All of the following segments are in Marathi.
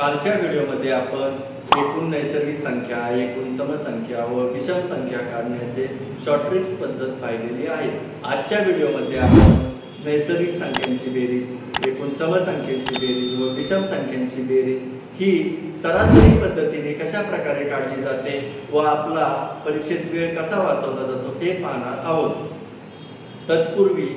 कालच्या व्हिडिओमध्ये आपण एकूण नैसर्गिक संख्या, एकूण समसंख्या व विषम संख्या काढण्याचे शॉर्ट ट्रिक्स पद्धत पाहिलेली आहे। आजच्या व्हिडिओमध्ये आपण नैसर्गिक संख्यांची बेरीज, एकूण समसंख्यांची बेरीज व विषम संख्यांची बेरीज ही सरासरी पद्धतीने कशा प्रकारे काढली जाते व आपला परीक्षेत वेळ कसा वाचवला जातो हे पाहणार आहोत। तत्पूर्वी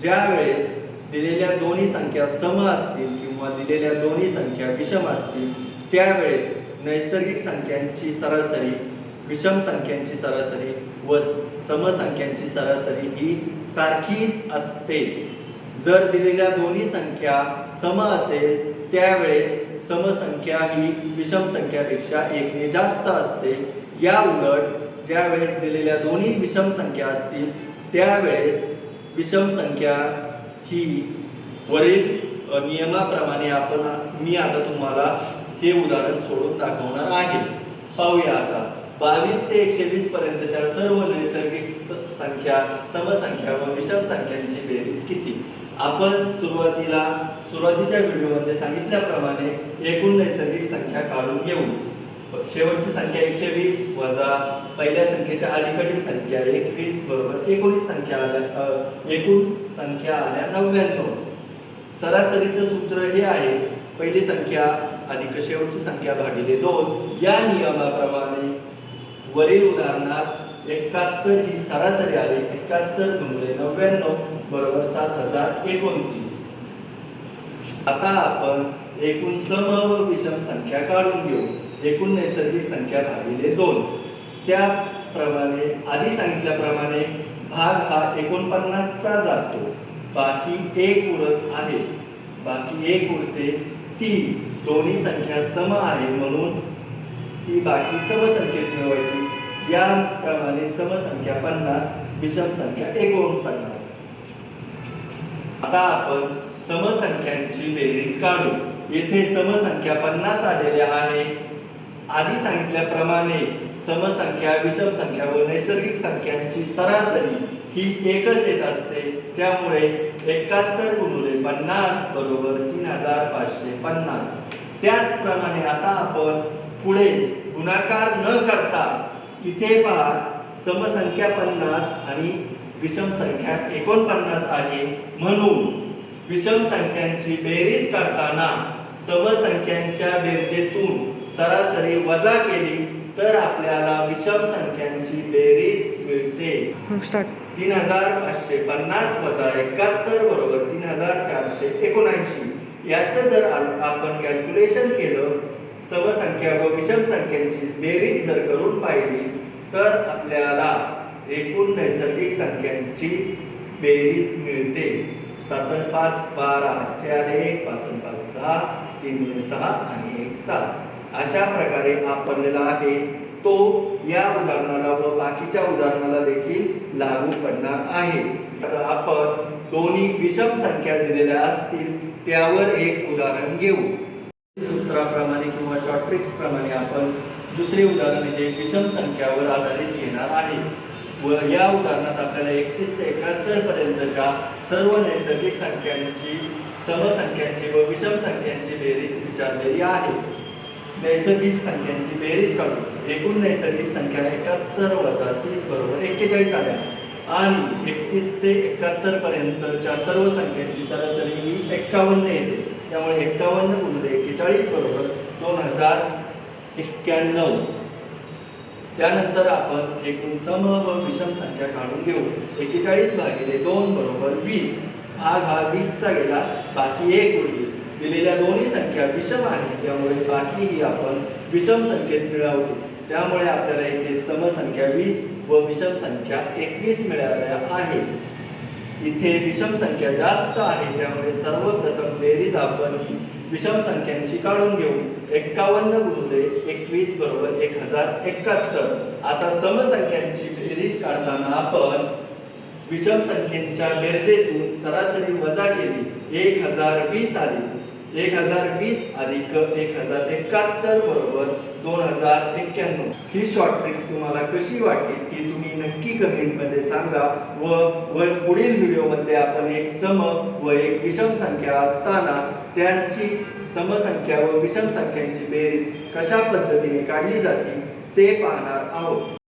ज्या वेळेस दिलेल्या दोन्ही संख्या सम असतील किंवा दिलेल्या दोन्ही संख्या विषम असतील त्यावेळेस नैसर्गिक संख्यांची सरासरी, विषम संख्यांची सरासरी व समसंख्यांची सरासरी ही सारखीच असते। जर दिलेल्या दोन्ही संख्या सम असेल त्यावेळेस समसंख्या ही विषम संख्यापेक्षा एकने जास्त असते। या उलट ज्या वेळेस दिलेल्या दोन्ही विषम संख्या असतील त्यावेळेस विषम संख्या ही वरील नियमाप्रमाणे मी आता तुम्हाला हे उदाहरण सोडून दाखवणार आहे। पाहूया आता 22 ते 120 पर्यंतच्या सर्व नैसर्गिक संख्या, समसंख्या व विषम संख्यांची बेरीज किती? आपण सुरुवातीच्या व्हिडिओमध्ये सांगितल्याप्रमाणे एकूण नैसर्गिक संख्या काढून घेऊ। शेवटची संख्या 120 वजा पहिल्या संख्येच्या अलीकडील संख्या 21 बरोबर 19 संख्या आल्या, एकूण संख्या आल्या 99। सरासरीचं सूत्र हे आहे पहिली संख्या अधिक शेवटची संख्या भागिले 2। या नियमाप्रमाणे वरील उदाहरणात 71 ही सरासरी आली। 71 गुणिले 99 बरोबर 7029। आता आपण एकूण सम व विषम संख्या काढून घेऊ। एकूण नैसर्गिक संख्या भागिले 2। त्याप्रमाणे आधी सांगितल्याप्रमाणे भाग हा 49 चा जातो, बाकी 1 उरत आहे। बाकी 1 उरते, ती दोन्ही संख्या सम आहे म्हणून ती बाकी समसंख्येत मिळवायची। याप्रमाणे समसंख्या 50, विषम संख्या 49। आता आपण समसंख्यांची बेरीज काढू। येथे समसंख्या 50 आलेल्या आहे। आधी सांगितल्याप्रमाणे समसंख्या, विषम संख्या व नैसर्गिक संख्यांची सरासरी ही एकच येत असते। त्यामुळे 71 गुणिले 50 बरोबर 3550। त्याचप्रमाणे आता आपण पुढे गुणाकार न करता इथे पहा समसंख्या 50 आणि विषम संख्या 49 आहे म्हणून विषम संख्यांची बेरीज काढताना समसंख्यांच्या बेरजेतून सरासरी वजा केली तर आपल्याला विषम संख्यांची बेरीज मिळते। 3550 वजा 71 बरोबर 3479। याचं जर आपण कॅल्क्युलेशन केलं, समसंख्या व विषम संख्यांची बेरीज जर करून पाहिली तर आपल्याला एकूण नैसर्गिक संख्यांची बेरीज मिळते। 7 5 12, 4 1, 5 5 10, 3 6 आणि 1 7। अशा प्रकारे आपल्याला आहे तो या उदाहरणाला व बाकीच्या उदाहरणाला देखील लागू पडणार आहे। आपण दोन्ही विषम संख्या दिलेल्या असतील त्यावर एक उदाहरण घेऊ। सूत्राप्रमाणे किंवा शॉर्ट ट्रिक्स प्रमाणे आपण दुसरे उदाहरण हे विषम संख्यावर आधारित घेणार आहे व या उदाहरणात आपल्याला 31 ते 71 पर्यंतच्या सर्व नैसर्गिक संख्यांची, समसंख्यांची व विषम संख्यांची बेरीज विचारलेली आहे। नैसर्गिक संख्यांची बेरीज काढू। एकूण नैसर्गिक संख्या 71 वजा 30 बरोबर 41 आल्या आणि 31 ते 71 पर्यंतच्या सर्व संख्यांची सरासरी ही 51 येते। त्यामुळे 51 गुणिले 41 बरोबर 2091। त्यानंतर आपण एकूण सम व विषम संख्या काढून घेऊ। 41 भागिले 2 बरोबर 20। भाग हा 20 चा गेला, बाकी 1 उरली। दिलेल्या दोन्ही संख्या विषम आहे त्यामुळे बाकी ही आपण विषम संख्येत मिळवतो। त्यामुळे आपल्याला इथे समसंख्या 20 व विषम संख्या 21 मिळाल्या आहे। इथे विषम संख्या जास्त आहे त्यामुळे सर्वप्रथम बेरीज आपण विषम संख्यांची काढून घेऊ। 51 गुणिले 21 बरोबर 1071। आता समसंख्यांची बेरीज काढताना आपण विषम संख्येच्या बेरजेतून सरासरी वजा केली, 1020 आली। 1020 अधिक 1071 बरोबर 2091. ही शॉर्ट ट्रिक्स तुम्हाला कशी वाटली ती तुम्ही नक्की कमेंटमध्ये सांगा व पुढील व्हिडिओमध्ये आपण एक सम व एक विषम संख्या असताना त्यांची समसंख्या व विषम संख्यांची बेरीज कशा पद्धतीने काढली जाते ते पाहणार आहोत.